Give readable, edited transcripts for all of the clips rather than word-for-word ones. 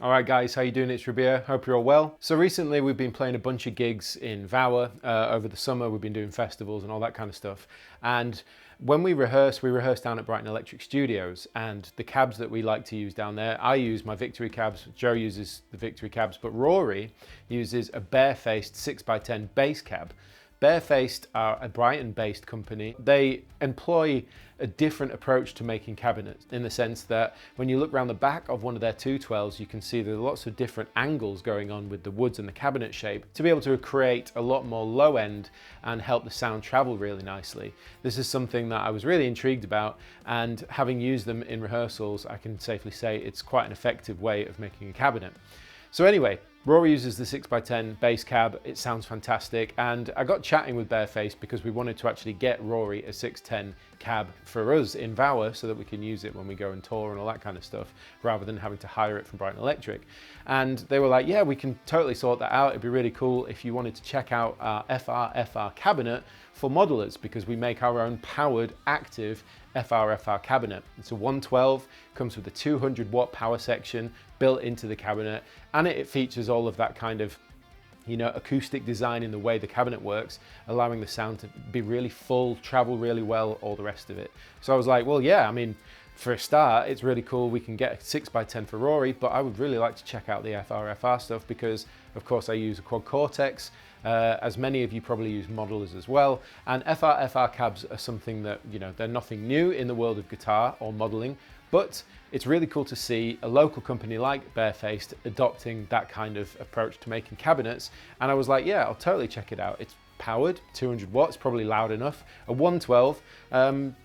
All right guys, how you doing? It's Rabea, hope you're all well. So recently we've been playing a bunch of gigs in VOWER over the summer. We've been doing festivals and all that kind of stuff. And when we rehearse down at Brighton Electric Studios, and the cabs that we like to use down there, I use my Victory cabs, Joe uses the Victory cabs, but Rory uses a Barefaced 6x10 bass cab. Barefaced are a Brighton-based company. They employ a different approach to making cabinets in the sense that when you look around the back of one of their 212s, you can see there are lots of different angles going on with the woods and the cabinet shape to be able to create a lot more low end and help the sound travel really nicely. This is something that I was really intrigued about, and having used them in rehearsals, I can safely say it's quite an effective way of making a cabinet. So anyway, Rory uses the 6x10 bass cab. It sounds fantastic, and I got chatting with Barefaced because we wanted to actually get Rory a 610 cab for us in VOWER so that we can use it when we go and tour and all that kind of stuff, rather than having to hire it from Brighton Electric. And they were like, yeah, we can totally sort that out. It'd be really cool if you wanted to check out our FRFR cabinet for modelers, because we make our own powered active FRFR cabinet. It's a 112, comes with a 200 watt power section built into the cabinet, and it features all of that kind of, you know, acoustic design in the way the cabinet works, allowing the sound to be really full, travel really well, all the rest of it. So I was like, well, yeah, I mean, for a start, it's really cool. We can get a 6x10 for Rory, but I would really like to check out the FRFR stuff because, of course, I use a quad cortex. As many of you probably use modelers as well. And FRFR cabs are something that, you know, they're nothing new in the world of guitar or modeling, but it's really cool to see a local company like Barefaced adopting that kind of approach to making cabinets. And I was like, yeah, I'll totally check it out. It's powered, 200 watts, probably loud enough, a 112.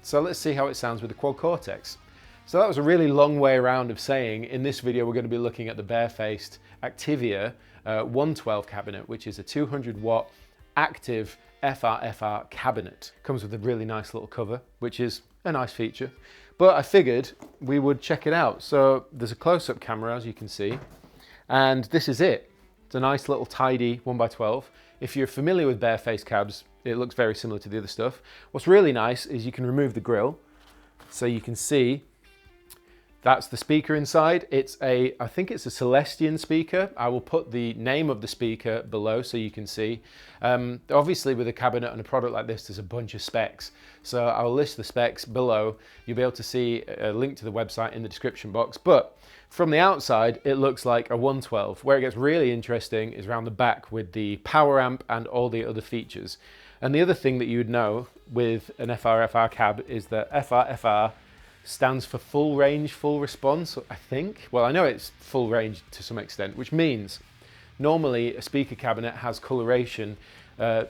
So let's see how it sounds with the quad cortex. So that was a really long way around of saying, in this video, we're going to be looking at the Barefaced Activia 112 cabinet, which is a 200 watt active FRFR cabinet. Comes with a really nice little cover, which is a nice feature. But I figured we would check it out. So there's a close-up camera, as you can see, and this is it. It's a nice little tidy 1x12. If you're familiar with Barefaced cabs, it looks very similar to the other stuff. What's really nice is you can remove the grill, so you can see that's the speaker inside. I think it's a Celestian speaker. I will put the name of the speaker below so you can see. Obviously with a cabinet and a product like this, there's a bunch of specs. So I'll list the specs below. You'll be able to see a link to the website in the description box. But from the outside, it looks like a 112. Where it gets really interesting is around the back with the power amp and all the other features. And the other thing that you would know with an FRFR cab is that FRFR stands for full range, full response, I think. Well, I know it's full range to some extent, which means normally a speaker cabinet has coloration,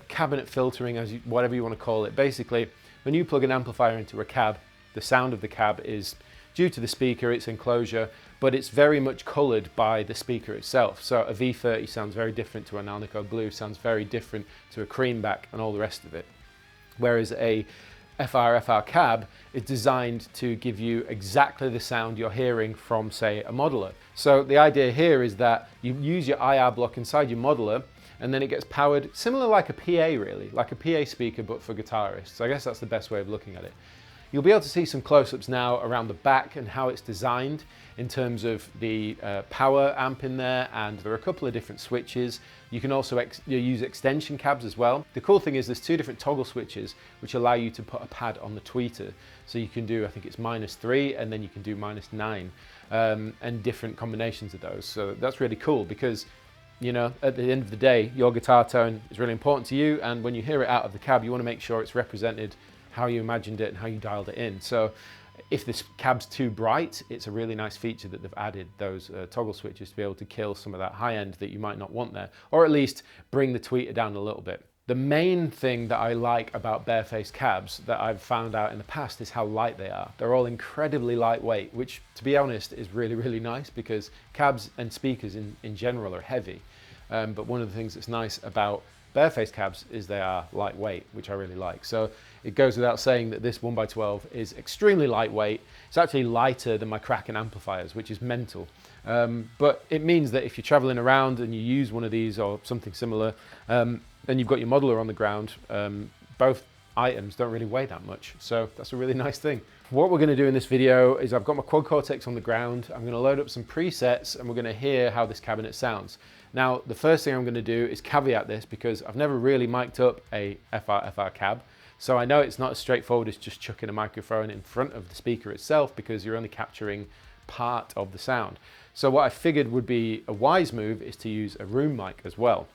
cabinet filtering, whatever you want to call it. Basically, when you plug an amplifier into a cab, the sound of the cab is due to the speaker, its enclosure, but it's very much colored by the speaker itself. So a V30 sounds very different to an Alnico Blue, sounds very different to a Creamback and all the rest of it. Whereas a FRFR cab is designed to give you exactly the sound you're hearing from, say, a modeler. So the idea here is that you use your IR block inside your modeler, and then it gets powered similar like a PA, really, like a PA speaker, but for guitarists. I guess that's the best way of looking at it. You'll be able to see some close-ups now around the back and how it's designed in terms of the power amp in there, and there are a couple of different switches. You can also use extension cabs as well. The cool thing is there's two different toggle switches which allow you to put a pad on the tweeter. So you can do, I think it's -3, and then you can do -9, and different combinations of those. So that's really cool because, you know, at the end of the day, your guitar tone is really important to you, and when you hear it out of the cab, you want to make sure it's represented how you imagined it and how you dialed it in. So if this cab's too bright, it's a really nice feature that they've added those toggle switches to be able to kill some of that high end that you might not want there, or at least bring the tweeter down a little bit. The main thing that I like about Barefaced cabs that I've found out in the past is how light they are. They're all incredibly lightweight, which, to be honest, is really, really nice because cabs and speakers in general are heavy. But one of the things that's nice about Barefaced cabs is they are lightweight, which I really like. So it goes without saying that this 1x12 is extremely lightweight. It's actually lighter than my Kraken amplifiers, which is mental. But it means that if you're traveling around and you use one of these or something similar, and you've got your modeler on the ground, both items don't really weigh that much. So that's a really nice thing. What we're going to do in this video is I've got my quad cortex on the ground. I'm going to load up some presets and we're going to hear how this cabinet sounds. Now, the first thing I'm going to do is caveat this because I've never really mic'd up a FRFR cab. So I know it's not as straightforward as just chucking a microphone in front of the speaker itself because you're only capturing part of the sound. So what I figured would be a wise move is to use a room mic as well.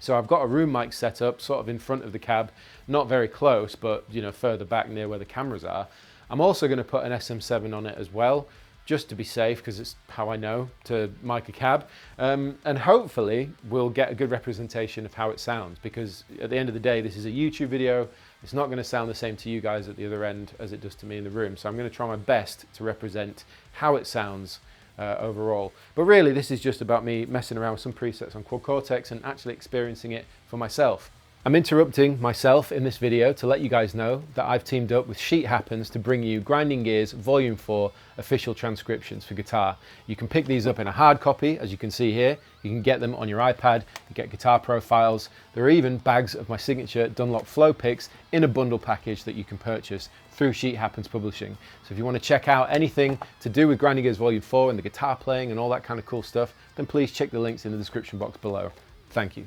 So I've got a room mic set up sort of in front of the cab, not very close, but you know, further back near where the cameras are. I'm also going to put an SM7 on it as well, just to be safe, because it's how I know to mic a cab. And hopefully we'll get a good representation of how it sounds, because at the end of the day, this is a YouTube video. It's not going to sound the same to you guys at the other end as it does to me in the room. So I'm going to try my best to represent how it sounds overall. But really, this is just about me messing around with some presets on quad cortex and actually experiencing it for myself. I'm interrupting myself in this video to let you guys know that I've teamed up with Sheet Happens to bring you Grinding Gears Volume 4 official transcriptions for guitar. You can pick these up in a hard copy, as you can see here. You can get them on your iPad, you get guitar profiles. There are even bags of my signature Dunlop Flow picks in a bundle package that you can purchase through Sheet Happens Publishing. So if you want to check out anything to do with Grinding Gears Volume 4 and the guitar playing and all that kind of cool stuff, then please check the links in the description box below. Thank you.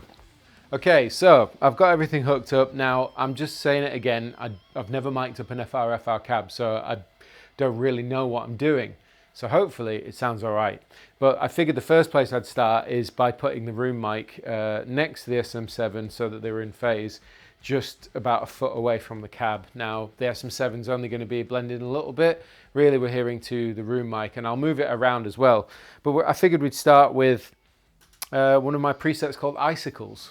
Okay, so I've got everything hooked up. Now, I'm just saying it again, I've never mic'd up an FRFR cab, so I don't really know what I'm doing. So hopefully it sounds all right. But I figured the first place I'd start is by putting the room mic next to the SM7 so that they were in phase, just about a foot away from the cab. Now, the SM7's only going to be blended a little bit. Really, we're hearing to the room mic, and I'll move it around as well. But I figured we'd start with one of my presets called Icicles.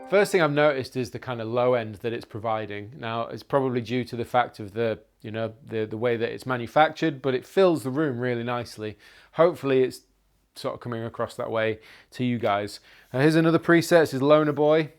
First thing I've noticed is the kind of low end that it's providing. Now, it's probably due to the fact of the way that it's manufactured, but it fills the room really nicely. Hopefully it's sort of coming across that way to you guys. Here's another preset. This is Loner Boy.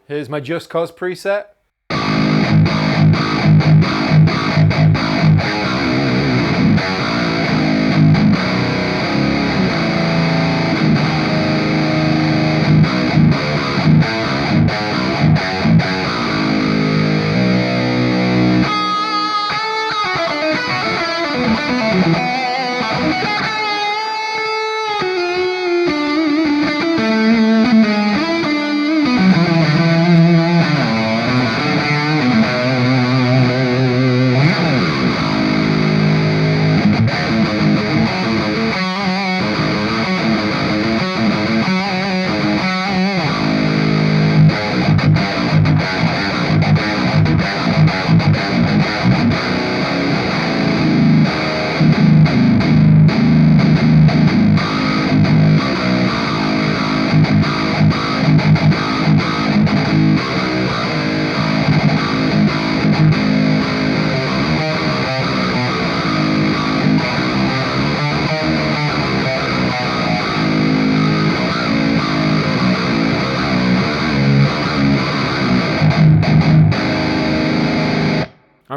Here's my Just Cause preset.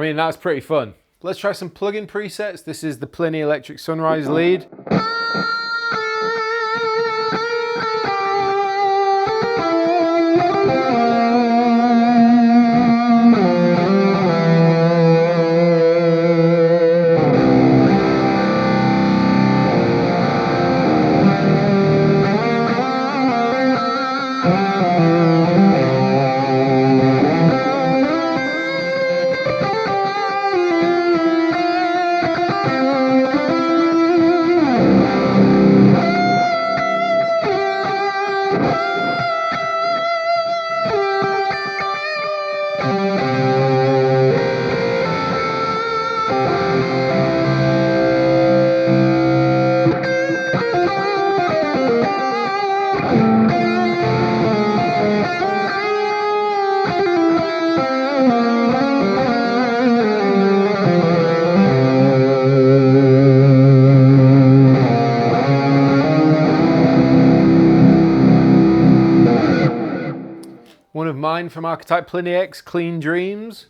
mean, that's pretty fun. Let's try some plug-in presets. This is the Pliny Electric Sunrise lead. One of mine from Archetype Pliny X, Clean Dreams.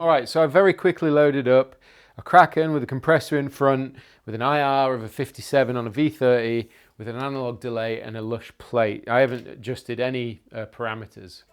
Alright, so I very quickly loaded up a Kraken with a compressor in front, with an IR of a 57 on a V30, with an analog delay and a lush plate. I haven't adjusted any parameters.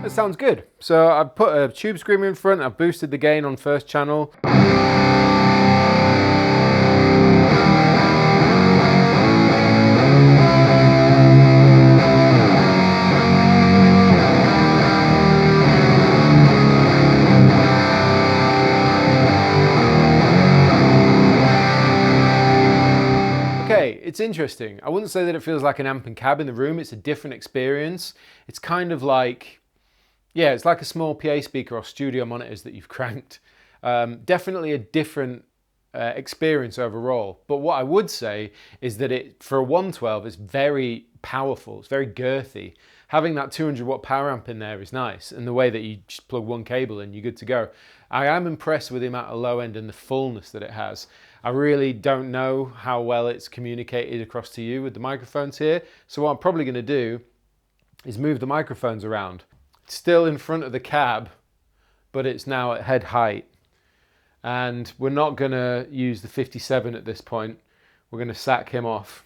That sounds good. So I've put a tube screamer in front, I've boosted the gain on first channel. Okay, it's interesting. I wouldn't say that it feels like an amp and cab in the room. It's a different experience. It's kind of like, yeah, it's like a small PA speaker or studio monitors that you've cranked. Definitely a different experience overall. But what I would say is that it, for a 112, is very powerful. It's very girthy. Having that 200 watt power amp in there is nice, and the way that you just plug one cable in, you're good to go. I am impressed with the amount of low end and the fullness that it has. I really don't know how well it's communicated across to you with the microphones here. So what I'm probably going to do is move the microphones around. It's still in front of the cab, but it's now at head height. And we're not going to use the 57 at this point. We're going to sack him off.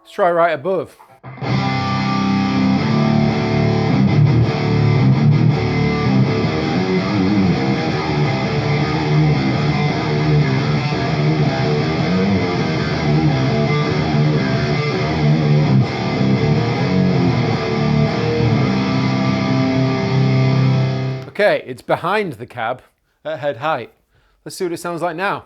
Let's try right above. Okay, it's behind the cab at head height. Let's see what it sounds like now.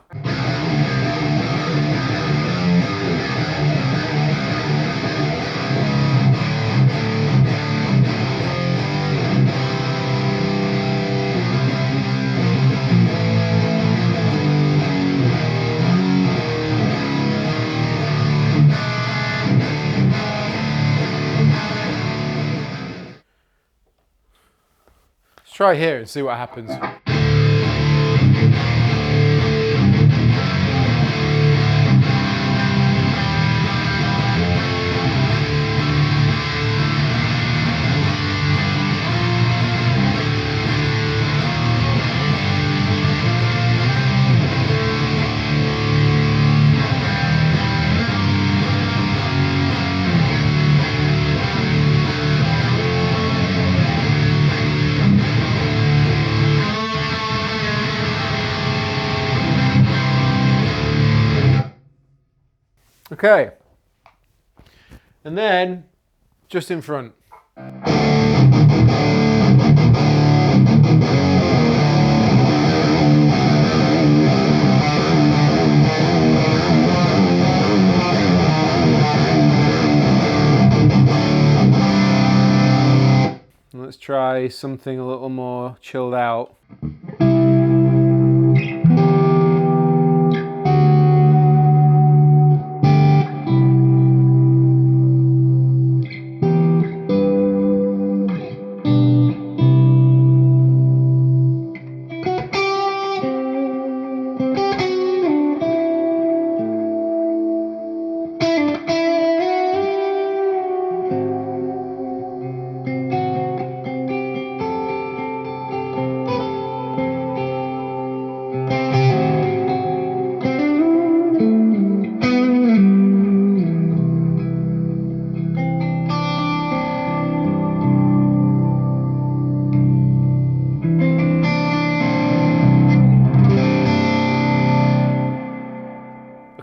Let's try here and see what happens. Okay, and then just in front. Let's try something a little more chilled out.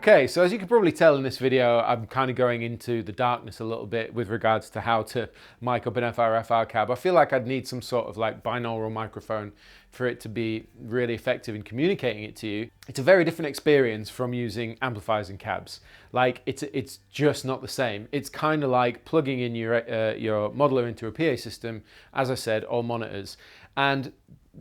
Okay, so as you can probably tell in this video, I'm kind of going into the darkness a little bit with regards to how to mic up an FRFR cab. I feel like I'd need some sort of like binaural microphone for it to be really effective in communicating it to you. It's a very different experience from using amplifiers in cabs. Like it's just not the same. It's kind of like plugging in your modeler into a PA system, as I said, or monitors. And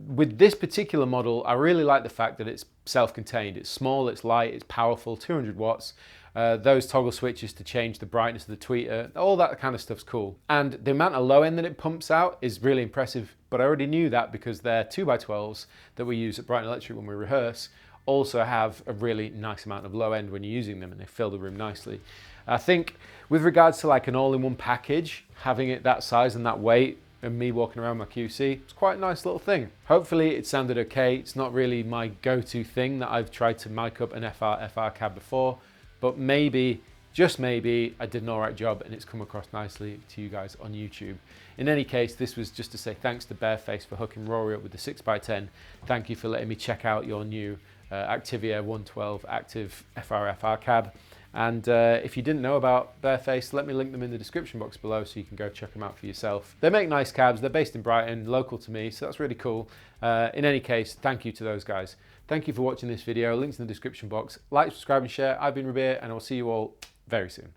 with this particular model, I really like the fact that it's self-contained. It's small, it's light, it's powerful, 200 watts. Those toggle switches to change the brightness of the tweeter, all that kind of stuff's cool. And the amount of low end that it pumps out is really impressive, but I already knew that because their 2x12s that we use at Brighton Electric when we rehearse also have a really nice amount of low end when you're using them, and they fill the room nicely. I think with regards to like an all-in-one package, having it that size and that weight, and me walking around my QC, it's quite a nice little thing. Hopefully it sounded okay. It's not really my go-to thing that I've tried to mic up an FRFR cab before, but maybe, just maybe, I did an all right job and it's come across nicely to you guys on YouTube. In any case, this was just to say thanks to Barefaced for hooking Rory up with the 6x10. Thank you for letting me check out your new Activia 112 active FRFR cab. And if you didn't know about Barefaced, let me link them in the description box below so you can go check them out for yourself. They make nice cabs, they're based in Brighton, local to me, so that's really cool. In any case, thank you to those guys. Thank you for watching this video, links in the description box. Like, subscribe and share. I've been Rabea and I'll see you all very soon.